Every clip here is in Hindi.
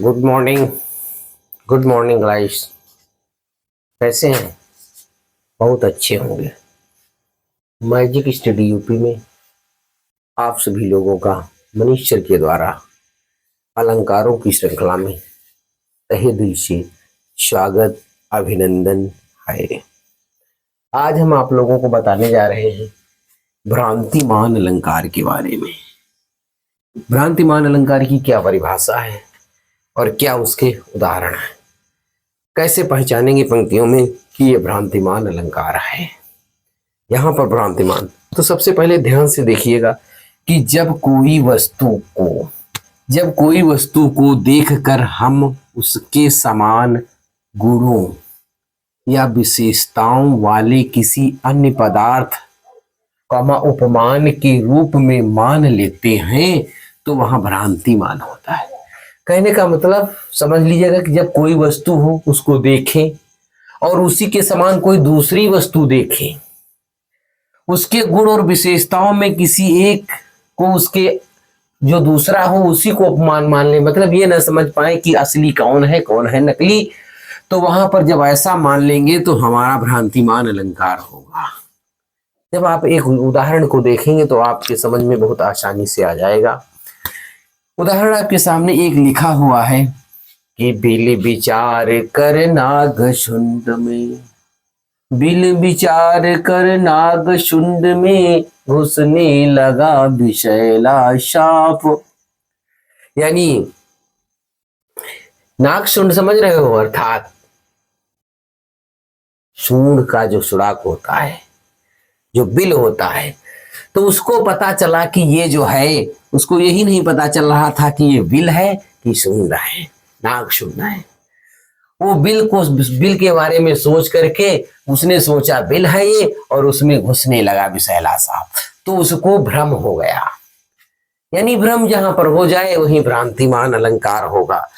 Good morning. Good morning guys. कैसे हैं? बहुत अच्छे होंगे। मैजिक स्टडी यूपी में आप सभी लोगों का मनीष सर के द्वारा अलंकारों की श्रृंखला में तहे दिल से स्वागत, अभिनंदन है। आज हम आप लोगों को बताने जा रहे हैं भ्रांतिमान अलंकार के बारे में। भ्रांतिमान अलंकार की क्या परिभाषा है और क्या उसके उदाहरण है, कैसे पहचानेंगे पंक्तियों में कि ये भ्रांतिमान अलंकार है। यहां पर भ्रांतिमान, तो सबसे पहले ध्यान से देखिएगा कि जब कोई वस्तु को देखकर हम उसके समान गुणों या विशेषताओं वाले किसी अन्य पदार्थ उपमान के रूप में मान लेते हैं तो वहां भ्रांतिमान होता है। कहने का मतलब समझ लीजिएगा कि जब कोई वस्तु हो उसको देखें और उसी के समान कोई दूसरी वस्तु देखें, उसके गुण और विशेषताओं में किसी एक को उसके जो दूसरा हो उसी को उपमान मान ले, मतलब ये ना समझ पाए कि असली कौन है नकली, तो वहां पर जब ऐसा मान लेंगे तो हमारा भ्रांतिमान अलंकार होगा। जब आप एक उदाहरण को देखेंगे तो आपके समझ में बहुत आसानी से आ जाएगा। उदाहरण आपके सामने एक लिखा हुआ है कि बिल विचार कर नाग शुंड में, बिल विचार कर नाग शुंड में घुसने लगा विषैला साप। यानी नाग शुंड समझ रहे हो, अर्थात सूंड का जो सुराख होता है, जो बिल होता है, तो उसको पता चला कि ये जो है, उसको यही नहीं पता चल रहा था कि ये बिल है कि सूंड है, नाग सूंड है। वो बिल के बारे में सोच करके उसने सोचा बिल है ये, और उसमें घुसने लगा विषैला सांप, तो उसको भ्रम हो गया। यानी भ्रम जहां पर हो जाए वहीं भ्रांतिमान अलंकार होगा।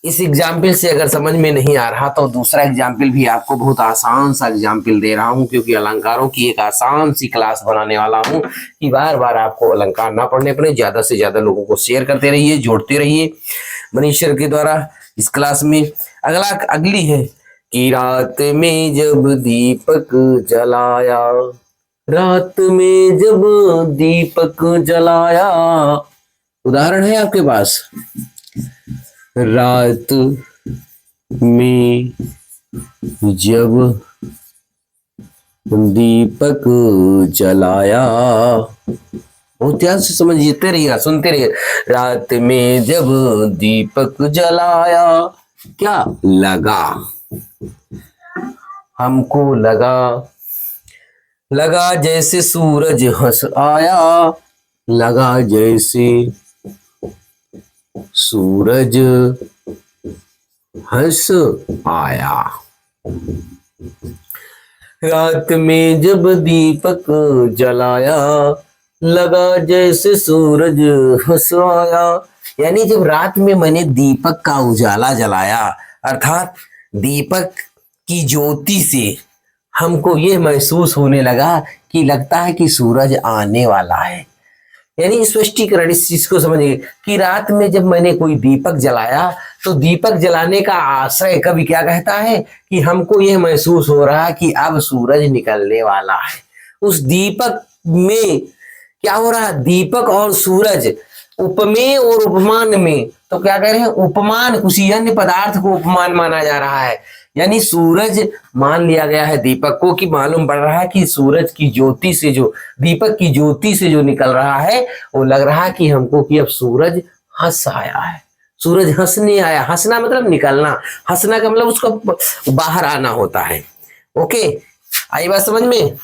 इस एग्जाम्पल से अगर समझ में नहीं आ रहा तो दूसरा एग्जाम्पल भी आपको बहुत आसान सा एग्जाम्पल दे रहा हूं, क्योंकि अलंकारों की एक आसान सी क्लास बनाने वाला हूं कि बार बार आपको अलंकार ना पढ़ने पड़े। ज्यादा से ज्यादा लोगों को शेयर करते रहिए, जोड़ते रहिए मनीष सर के द्वारा इस क्लास में। अगली है कि रात में जब दीपक जलाया, रात में जब दीपक जलाया। उदाहरण है आपके पास, रात में जब दीपक जलाया। बहुत ध्यान से समझते रहिएगा, सुनते रहिए। रात में जब दीपक जलाया, क्या लगा हमको, लगा जैसे सूरज हंस आया, लगा जैसे सूरज हंस आया। रात में जब दीपक जलाया, लगा जैसे सूरज हंस आया। यानी जब रात में मैंने दीपक का उजाला जलाया, अर्थात दीपक की ज्योति से हमको ये महसूस होने लगा कि लगता है कि सूरज आने वाला है। यानी स्पष्टीकरण इस चीज को समझिए कि रात में जब मैंने कोई दीपक जलाया तो दीपक जलाने का आशय कवि क्या कहता है कि हमको यह महसूस हो रहा है कि अब सूरज निकलने वाला है। उस दीपक में क्या हो रहा है, दीपक और सूरज उपमेय और उपमान में, तो क्या कह रहे हैं, उपमान, किसी अन्य पदार्थ को उपमान माना जा रहा है। यानी सूरज मान लिया गया है दीपक को, कि मालूम पड़ रहा है कि सूरज की ज्योति से, जो दीपक की ज्योति से जो निकल रहा है, वो लग रहा है कि हमको कि अब सूरज हंस आया है, सूरज हंसने आया। हंसना मतलब निकलना, हंसना का मतलब उसको बाहर आना होता है। ओके, आई बात समझ में?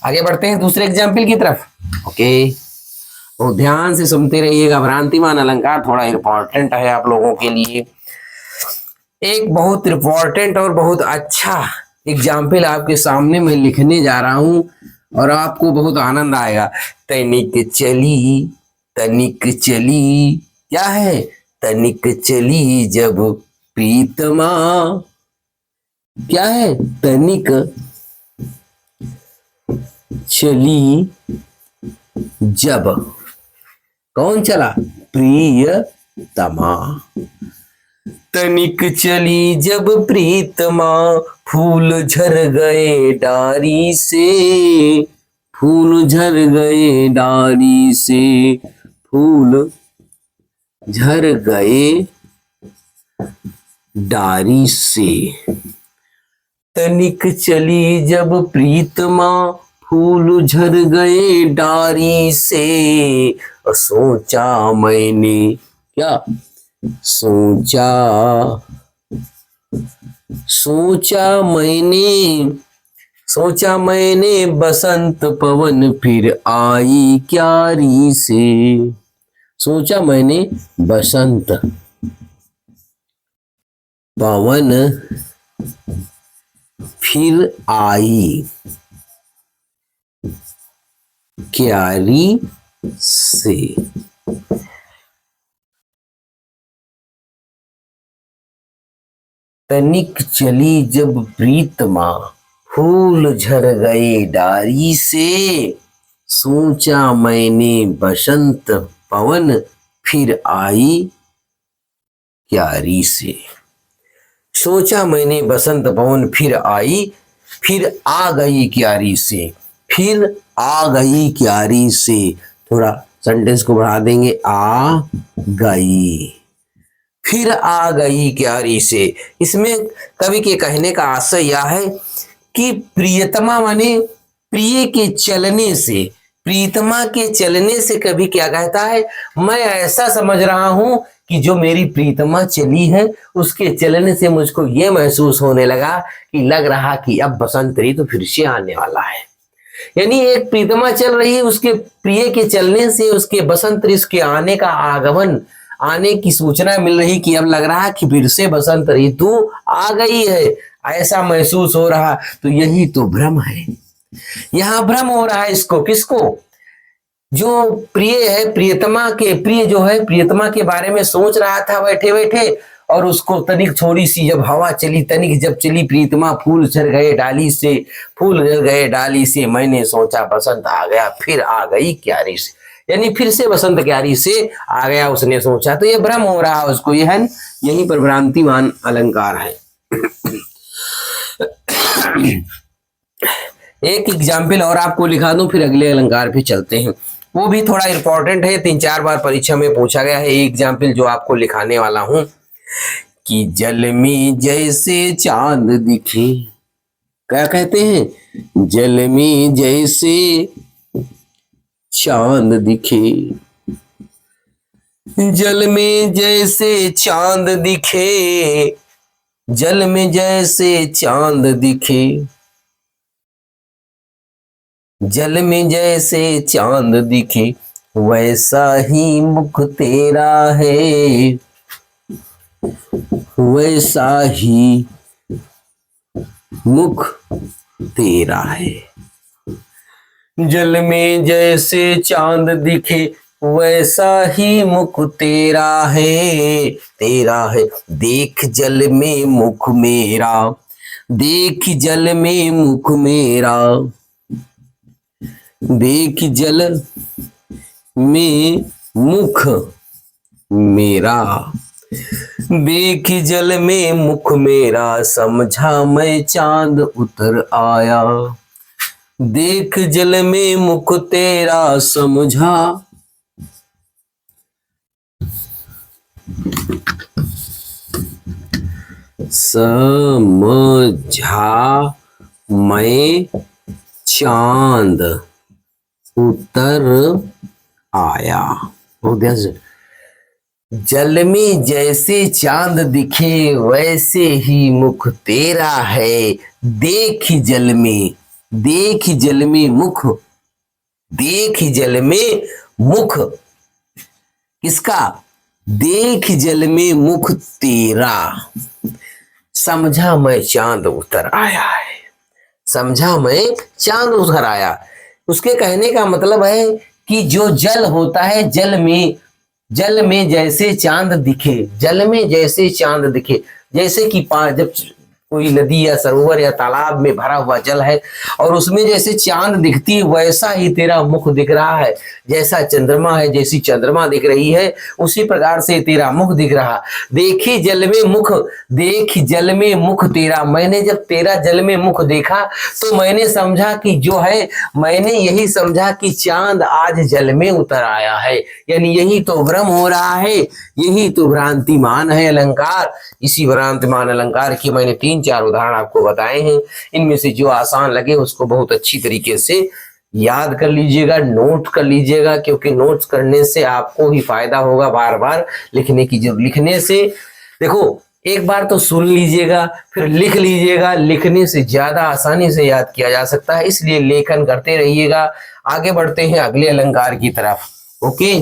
आगे बढ़ते हैं दूसरे एग्जाम्पल की तरफ। ओके, तो ध्यान से सुनते रहिएगा। भ्रांतिमान अलंकार थोड़ा इंपॉर्टेंट है आप लोगों के लिए। एक बहुत इंपॉर्टेंट और बहुत अच्छा एग्जाम्पल आपके सामने मैं लिखने जा रहा हूं और आपको बहुत आनंद आएगा। तनिक चली, क्या है, तनिक चली जब प्रीतमा, क्या है, तनिक चली जब, कौन चला, प्रियतमा। तनिक चली जब प्रीतमा फूल झर गए डारी से, फूल झर गए डारी से, फूल झर गए डारी से। तनिक चली जब प्रीतमा फूल झर गए डारी से, सोचा मैंने क्या, सोचा मैंने बसंत पवन फिर आई क्यारी से। सोचा मैंने बसंत पवन फिर आई क्यारी से। तनिक चली जब प्रीतमा फूल झर गए डारी से, सोचा मैंने बसंत पवन फिर आई क्यारी से। सोचा मैंने बसंत पवन फिर आ गई क्यारी से, फिर आ गई क्यारी से। थोड़ा सेंटेंस को बढ़ा देंगे, आ गई, फिर आ गई क्यारी से। इसमें कवि के कहने का आशय यह है कि प्रियतमा माने प्रिय के चलने से, प्रीतमा के चलने से कवि क्या कहता है, मैं ऐसा समझ रहा हूं कि जो मेरी प्रीतमा चली है उसके चलने से मुझको ये महसूस होने लगा कि लग रहा कि अब बसंत ऋतु फिर से आने वाला है। यानी एक प्रीतमा चल रही है, उसके प्रिय के चलने से उसके बसंत ऋतु के आने का आगमन, आने की सूचना मिल रही कि अब लग रहा है कि फिर से बसंत ऋतु आ गई है, ऐसा महसूस हो रहा। तो यही तो भ्रम है, यहाँ भ्रम हो रहा है। इसको किसको, जो प्रिय है, प्रियतमा के प्रिय जो है प्रियतमा के बारे में सोच रहा था बैठे बैठे, और उसको तनिक थोड़ी सी जब हवा चली, तनिक जब चली प्रीतमा फूल झर गए डाली से, फूल झर गए डाली से, मैंने सोचा बसंत आ गया फिर आ गई क्यारी से। यानी फिर से बसंत क्यारी से आ गया उसने सोचा। तो ये भ्रम हो रहा है उसको, यह है यहीं पर भ्रांतिमान अलंकार है। एक एग्जाम्पल और आपको लिखा दूं, फिर अगले अलंकार पे चलते हैं। वो भी थोड़ा इंपॉर्टेंट है, 3-4 बार परीक्षा में पूछा गया है। एग्जाम्पल जो आपको लिखाने वाला हूं कि जल में जैसे चांद दिखे, क्या कहते हैं, जल में जैसे चांद दिखे, जल में जैसे चांद दिखे, जल में जैसे चांद दिखे, जल में जैसे चांद दिखे, वैसा ही मुख तेरा है, वैसा ही मुख तेरा है। जल में जैसे चांद दिखे, वैसा ही मुख तेरा है, तेरा है। देख जल में मुख मेरा, देख जल में मुख मेरा, देख जल में मुख मेरा, देख जल में मुख मेरा, समझा मैं चांद उतर आया, देख जल में मुख तेरा, समझा मैं चांद उतर आया। जल में जैसे चांद दिखे, वैसे ही मुख तेरा है, देख जल में, देख जल में मुख, देख जल में मुख किसका, देख जल में मुख तेरा, समझा मैं चांद उतर आया है, समझा मैं चांद उतर आया। उसके कहने का मतलब है कि जो जल होता है, जल में जैसे चांद दिखे, जल में जैसे चांद दिखे, जैसे कि जब कोई नदी या सरोवर या तालाब में भरा हुआ जल है और उसमें जैसे चांद दिखती है वैसा ही तेरा मुख दिख रहा है, जैसा चंद्रमा है जैसी चंद्रमा दिख रही है उसी प्रकार से तेरा मुख दिख रहा। देखी जल में मुख, देख जल में मुख तेरा। मैंने जब तेरा जल में मुख देखा तो मैंने समझा कि जो है, मैंने यही समझा कि चांद आज जल में उतर आया है, यानी यही तो भ्रम हो रहा है, यही तो भ्रांतिमान है अलंकार। इसी भ्रांतिमान अलंकार की मैंने 3-4 उदाहरण आपको बताए हैं। इनमें से जो आसान लगे उसको बहुत अच्छी तरीके से याद कर लीजिएगा, नोट कर लीजिएगा, क्योंकि नोट्स करने से आपको ही फायदा होगा। बार बार लिखने की जरूरत, लिखने से देखो एक बार तो सुन लीजिएगा फिर लिख लीजिएगा, लिखने से ज्यादा आसानी से याद किया जा सकता है, इसलिए लेखन करते रहिएगा। आगे बढ़ते हैं अगले अलंकार की तरफ। ओके,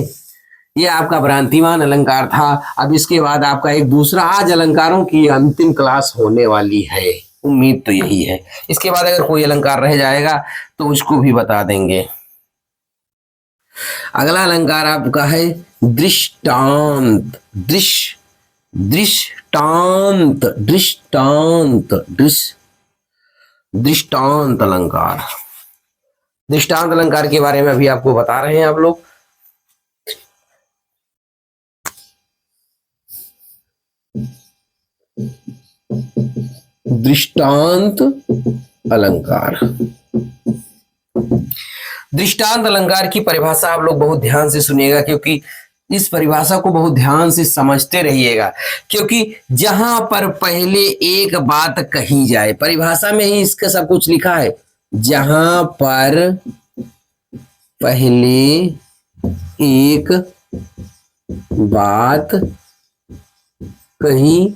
ये आपका भ्रांतिमान अलंकार था। अब इसके बाद आपका एक दूसरा, आज अलंकारों की अंतिम क्लास होने वाली है, उम्मीद तो यही है। इसके बाद अगर कोई अलंकार रह जाएगा तो उसको भी बता देंगे। अगला अलंकार आपका है दृष्टांत। दृष्टांत दृष्टांत दृष्टांत अलंकार। दृष्टांत अलंकार के बारे में अभी आपको बता रहे हैं आप लोग। दृष्टांत अलंकार, दृष्टांत अलंकार की परिभाषा आप लोग बहुत ध्यान से सुनिएगा, क्योंकि इस परिभाषा को बहुत ध्यान से समझते रहिएगा, क्योंकि जहां पर पहले एक बात कही जाए, परिभाषा में ही इसका सब कुछ लिखा है, जहां पर पहले एक बात कही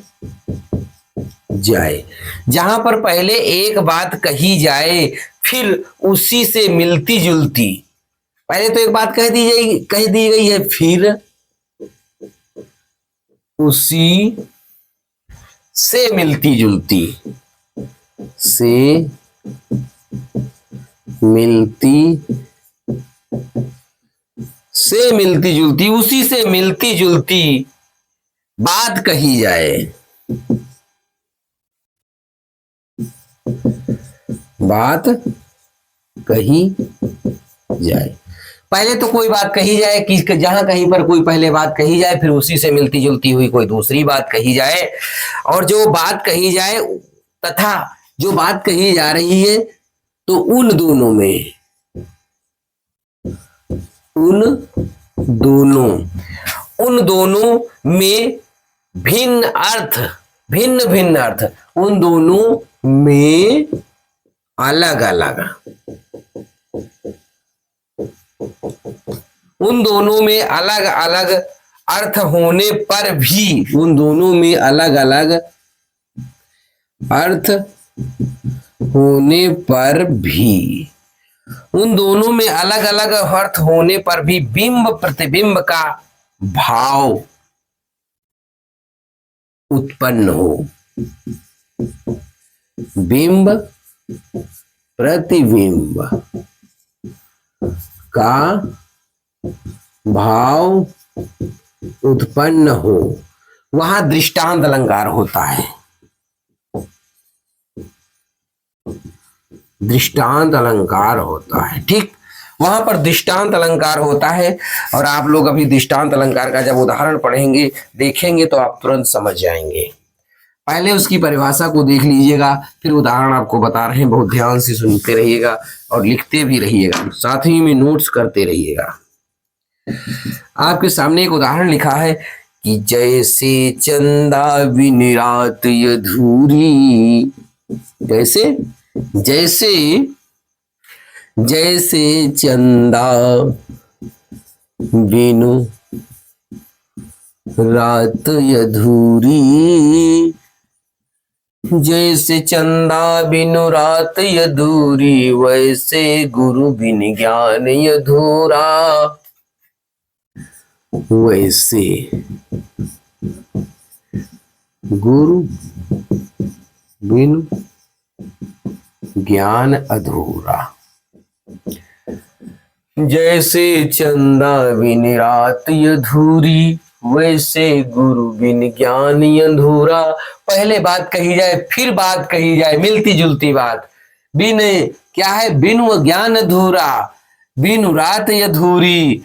जाए, जहां पर पहले एक बात कही जाए फिर उसी से मिलती जुलती, पहले तो एक बात कह दी गई है, फिर उसी से मिलती जुलती, उसी से मिलती जुलती बात कही जाए, बात कही जाए। पहले तो कोई बात कही जाए कि जहां कहीं पर कोई पहले बात कही जाए फिर उसी से मिलती जुलती हुई कोई दूसरी बात कही जाए, और जो बात कही जाए तथा जो बात कही जा रही है तो उन दोनों में भिन्न अर्थ, उन दोनों में अलग अलग, उन दोनों में अलग अलग अर्थ होने पर भी, उन दोनों में अलग अलग अर्थ होने पर भी, उन दोनों में अलग अलग अर्थ होने पर भी बिंब प्रतिबिंब का भाव उत्पन्न हो, बिंब प्रतिबिंब का भाव उत्पन्न हो, वहां दृष्टांत अलंकार होता है। दृष्टांत अलंकार होता है, ठीक, वहां पर दृष्टांत अलंकार होता है। और आप लोग अभी दृष्टांत अलंकार का जब उदाहरण पढ़ेंगे देखेंगे तो आप तुरंत समझ जाएंगे। पहले उसकी परिभाषा को देख लीजिएगा, फिर उदाहरण आपको बता रहे हैं, बहुत ध्यान से सुनते रहिएगा और लिखते भी रहिएगा, साथ ही में नोट्स करते रहिएगा। आपके सामने एक उदाहरण लिखा है कि जैसे चंदा बिन रात अधूरी, जैसे चंदा बिनु रात अधूरी, जैसे चंदा बिनु रात अधूरी, वैसे गुरु बिन ज्ञान अधूरा, वैसे गुरु बिनु ज्ञान अधूरा। जैसे चंदा बिन रात अधूरी, वैसे गुरु बिन ज्ञान अधूरा। पहले बात कही जाए फिर बात कही जाए, मिलती जुलती बात। बिन क्या है, बिन वो ज्ञान अधूरा, बिन रात अधूरी,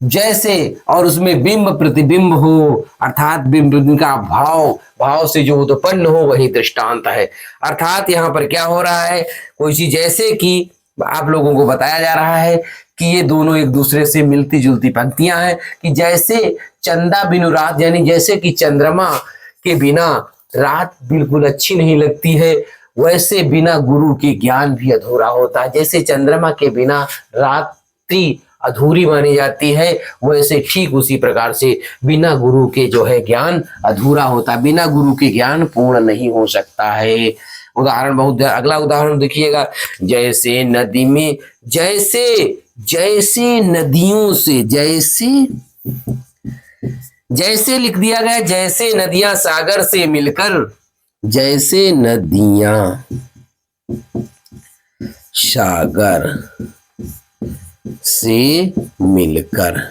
जैसे और उसमें बिंब प्रतिबिंब हो, अर्थात बिंब का भाव, भाव से जो उत्पन्न हो वही दृष्टांत है। अर्थात यहाँ पर क्या हो रहा है, कोई चीज जैसे कि आप लोगों को बताया जा रहा है कि ये दोनों एक दूसरे से मिलती जुलती पंक्तियां हैं, कि जैसे चंदा बिनु रात, यानी जैसे कि चंद्रमा के बिना रात बिल्कुल अच्छी नहीं लगती है, वैसे बिना गुरु के ज्ञान भी अधूरा होता है। जैसे चंद्रमा के बिना रात्रि अधूरी मानी जाती है, वैसे ठीक उसी प्रकार से बिना गुरु के जो है ज्ञान अधूरा होता है, बिना गुरु के ज्ञान पूर्ण नहीं हो सकता है। उदाहरण बहुत, अगला उदाहरण देखिएगा, जैसे नदी में, जैसे जैसे नदियों से, जैसे जैसे लिख दिया गया, जैसे नदियां सागर से मिलकर, जैसे नदियां सागर से मिलकर,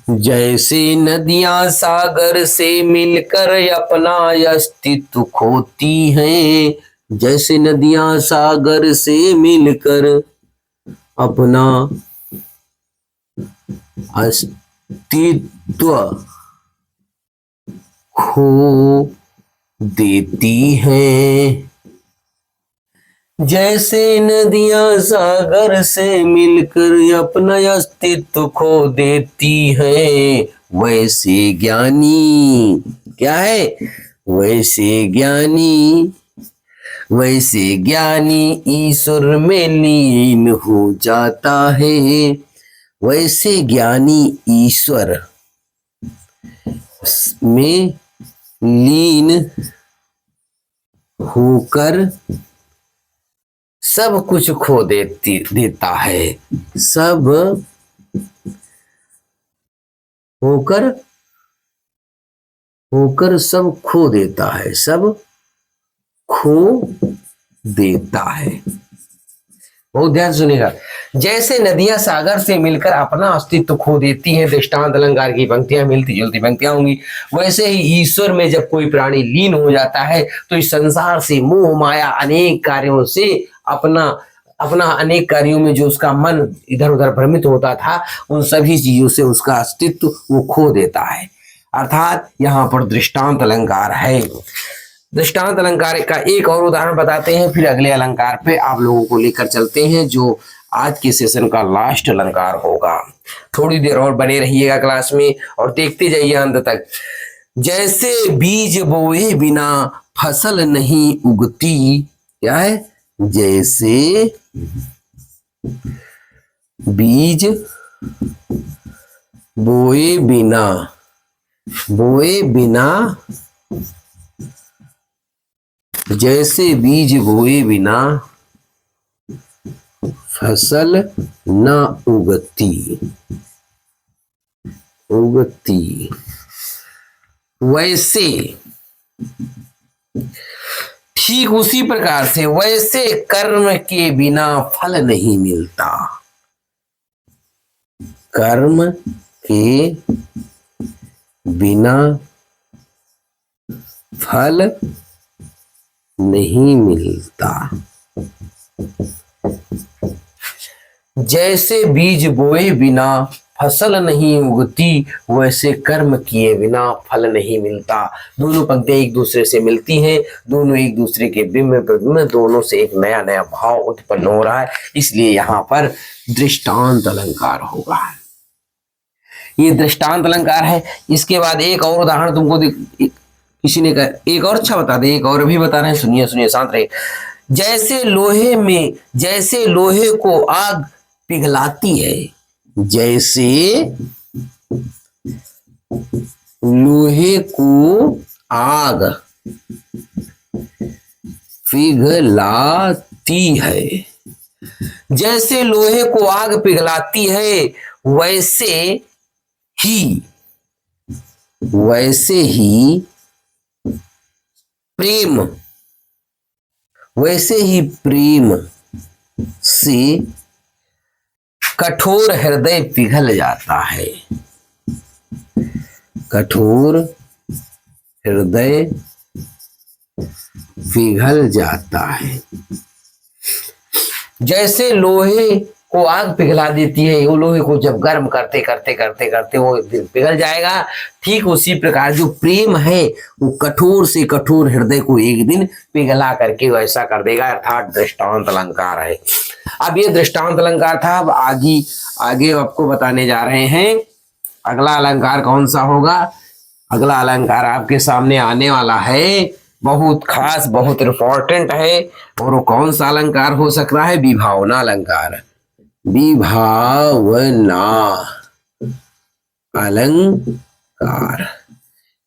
जैसे नदियां सागर से मिलकर अपना अस्तित्व खोती हैं, जैसे नदियां सागर से मिलकर अपना अस्तित्व खो देती हैं, जैसे नदियां सागर से मिलकर अपना अस्तित्व खो देती हैं, वैसे ज्ञानी क्या है, वैसे ज्ञानी, वैसे ज्ञानी ईश्वर में लीन हो जाता है, वैसे ज्ञानी ईश्वर में लीन होकर सब कुछ खो देता है, सब होकर सब खो देता है, सब खो देता है। बहुत ध्यान सुनिएगा, जैसे नदियां सागर से मिलकर अपना अस्तित्व खो देती हैं, दृष्टांत अलंकार की पंक्तियां मिलती जुलती पंक्तियां होंगी, वैसे ही ईश्वर में जब कोई प्राणी लीन हो जाता है तो इस संसार से मोह माया अनेक कार्यों से अपना अनेक कार्यों में जो उसका मन इधर उधर भ्रमित होता था, उन सभी चीजों से उसका अस्तित्व वो खो देता है। अर्थात यहाँ पर दृष्टांत अलंकार है। दृष्टांत अलंकार का एक और उदाहरण बताते हैं, फिर अगले अलंकार पे आप लोगों को लेकर चलते हैं, जो आज के सेशन का लास्ट अलंकार होगा। थोड़ी देर और बने रहिएगा क्लास में और देखते जाइए अंत तक। जैसे बीज बोए बिना फसल नहीं उगती, क्या है, जैसे बीज बोए बिना, जैसे बीज बोए बिना फसल न उगती, वैसे ठीक उसी प्रकार से, वैसे कर्म के बिना फल नहीं मिलता, कर्म के बिना फल नहीं मिलता। जैसे बीज बोए बिना फसल नहीं उगती, वैसे कर्म किए बिना फल नहीं मिलता। दोनों पंक्तियां एक दूसरे से मिलती हैं, दोनों एक दूसरे के बिंब प्रतिबिंब, दोनों से एक नया नया भाव उत्पन्न हो रहा है, इसलिए यहाँ पर दृष्टांत अलंकार होगा। ये दृष्टांत अलंकार है। इसके बाद एक और उदाहरण तुमको किसी ने कहा, एक और अच्छा बता दे, एक और भी बता रहे हैं, सुनिए सुनिए शांत रहिए। जैसे लोहे को आग पिघलाती है, जैसे लोहे को आग पिघलाती है, जैसे लोहे को आग पिघलाती है, वैसे ही प्रेम से कठोर हृदय पिघल जाता है, कठोर हृदय पिघल जाता है। जैसे लोहे को आग पिघला देती है, वो लोहे को जब गर्म करते करते करते करते वो पिघल जाएगा, ठीक उसी प्रकार जो प्रेम है वो कठोर से कठोर हृदय को एक दिन पिघला करके वैसा कर देगा, अर्थात दृष्टांत अलंकार है। अब ये दृष्टांत अलंकार था। अब आगे आगे आपको बताने जा रहे हैं अगला अलंकार कौन सा होगा। अगला अलंकार आपके सामने आने वाला है, बहुत खास, बहुत इंपॉर्टेंट है। और वो कौन सा अलंकार हो सकता है? विभावना अलंकार। विभावना अलंकार,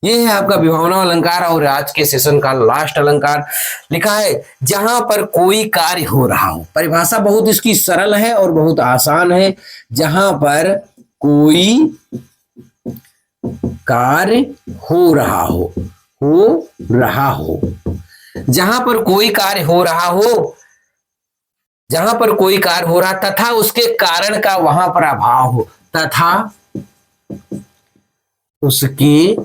ये है आपका विभावना अलंकार। और आज के सेशन का लास्ट अलंकार लिखा है, जहां पर कोई कार्य हो रहा हो। परिभाषा बहुत इसकी सरल है और बहुत आसान है। जहां पर कोई कार्य हो रहा हो रहा हो, जहां पर कोई कार्य हो रहा हो, जहां पर कोई कार्य हो रहा तथा उसके कारण का वहां पर अभाव हो, तथा उसके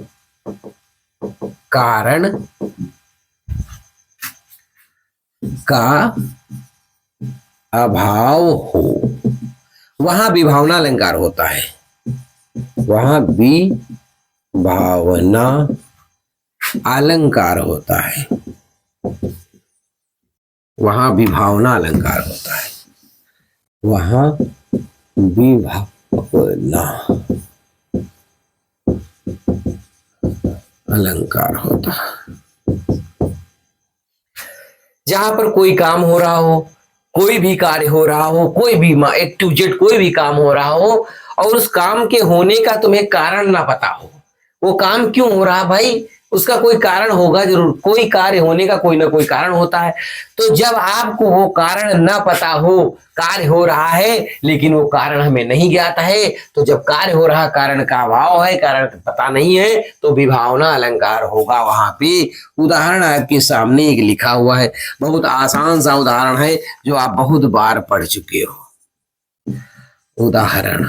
कारण का अभाव हो, वहां विभावना अलंकार होता है। वहां विभावना अलंकार होता है। वहां विभावना अलंकार होता है। वहां विभावना अलंकार होता है। जहां पर कोई काम हो रहा हो, कोई भी कार्य हो रहा हो, कोई भी A to Z कोई भी काम हो रहा हो और उस काम के होने का तुम्हें कारण ना पता हो, वो काम क्यों हो रहा भाई, उसका कोई कारण होगा जरूर। कोई कार्य होने का कोई ना कोई कारण होता है। तो जब आपको वो कारण ना पता हो, कार्य हो रहा है लेकिन वो कारण हमें नहीं ज्ञात है, तो जब कार्य हो रहा कारण का अभाव है, कारण पता नहीं है, तो विभावना अलंकार होगा वहां पे। उदाहरण आपके सामने एक लिखा हुआ है, बहुत आसान सा उदाहरण है जो आप बहुत बार पढ़ चुके हो। उदाहरण,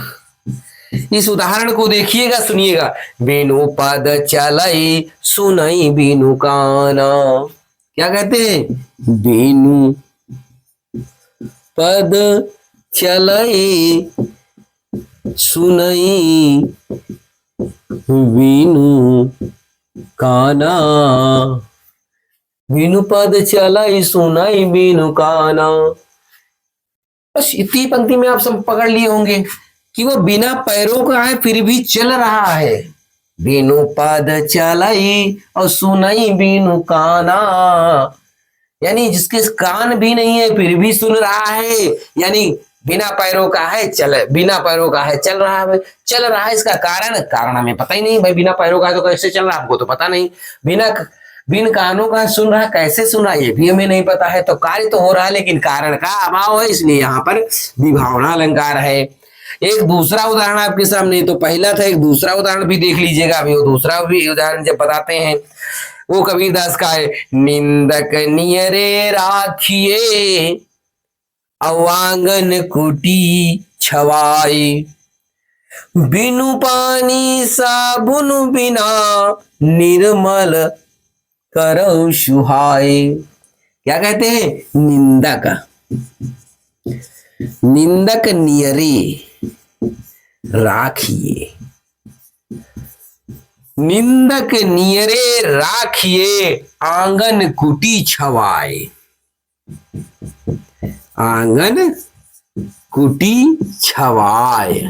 इस उदाहरण को देखिएगा, सुनिएगा। बिनु पद चलई सुनई बिनु काना। क्या कहते हैं? बिनु पद चलई सुनई बिनु काना। बिनु पद चलई सुनई बिनु काना। बस इतनी पंक्ति में आप सब पकड़ लिए होंगे कि वो बिना पैरों का है फिर भी चल रहा है। बिनु पद चलई और सुनई बिनु काना, यानी जिसके कान भी नहीं है फिर भी सुन रहा है, यानी बिना पैरों का है, बिना पैरों का है, चल रहा है। चल रहा है, इसका कारण हमें पता ही नहीं भाई। बिना पैरों का है तो कैसे चल रहा है, आपको तो पता नहीं। बिन कानों का सुन रहा, कैसे सुन रहा ये भी हमें नहीं पता है। तो कार्य तो हो रहा है लेकिन कारण का अभाव है, इसलिए यहाँ पर विभावना अलंकार है। एक दूसरा उदाहरण आपके सामने, तो पहला था, एक दूसरा उदाहरण भी देख लीजिएगा। अभी वो दूसरा भी उदाहरण जब बताते हैं, वो कबीरदास का है। निंदक नियरे राखिए अवांगन कुटी छवाई, बिनु पानी साबुन बिना निर्मल करौ सुहाय। क्या कहते हैं? निंदक, निंदक नियरे राखिए, निंदक नियरे राखिए आंगन कुटी छवाए। आंगन कुटी छवाए,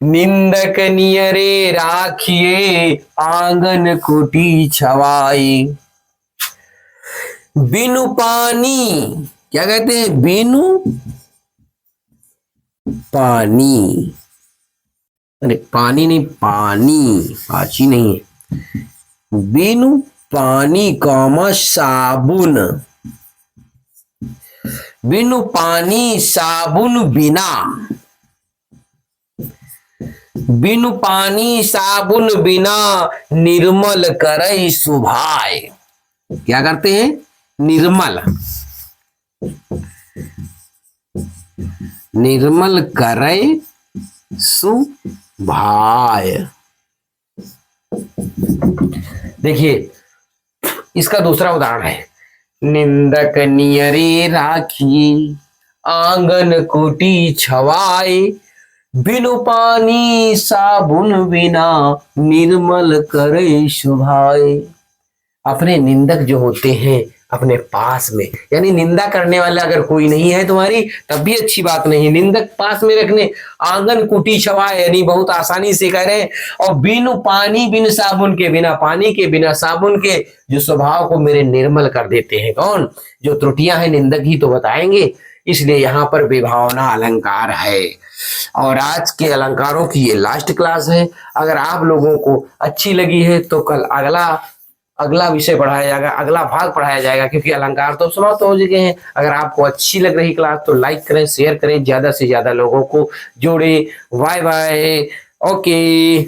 निंदक नियरे राखिए आंगन कुटी छवाई। बिनु पानी, क्या कहते हैं? बिनु पानी, अरे पानी नहीं, पानी, पाची नहीं है। बिनु पानी कॉमा साबुन, बिनु पानी साबुन बिना, बिनु पानी साबुन बिना निर्मल करई सुभाय। क्या करते हैं? निर्मल, निर्मल करई सुभाय। देखिए इसका दूसरा उदाहरण है, निंदक नियरे राखी, आंगन कुटी छवाए, बिनु पानी साबुन बिना, निर्मल करे शुभाए। अपने निंदक जो होते हैं अपने पास में, यानी निंदा करने वाला अगर कोई नहीं है तुम्हारी तब भी अच्छी बात नहीं, निंदक पास में रखने। आंगन कुटी छवाए, यानी बहुत आसानी से कह रहे हैं। और बिनु पानी बिन साबुन के, बिना पानी के बिना साबुन के जो स्वभाव को मेरे निर्मल कर देते हैं। कौन? जो त्रुटियां हैं निंदक ही तो बताएंगे। इसलिए यहाँ पर विभावना अलंकार है। और आज के अलंकारों की ये लास्ट क्लास है। अगर आप लोगों को अच्छी लगी है तो कल अगला विषय पढ़ाया जाएगा, अगला भाग पढ़ाया जाएगा, क्योंकि अलंकार तो समाप्त हो चुके हैं। अगर आपको अच्छी लग रही क्लास तो लाइक करें, शेयर करें, ज्यादा से ज्यादा लोगों को जोड़े। Bye bye. ओके।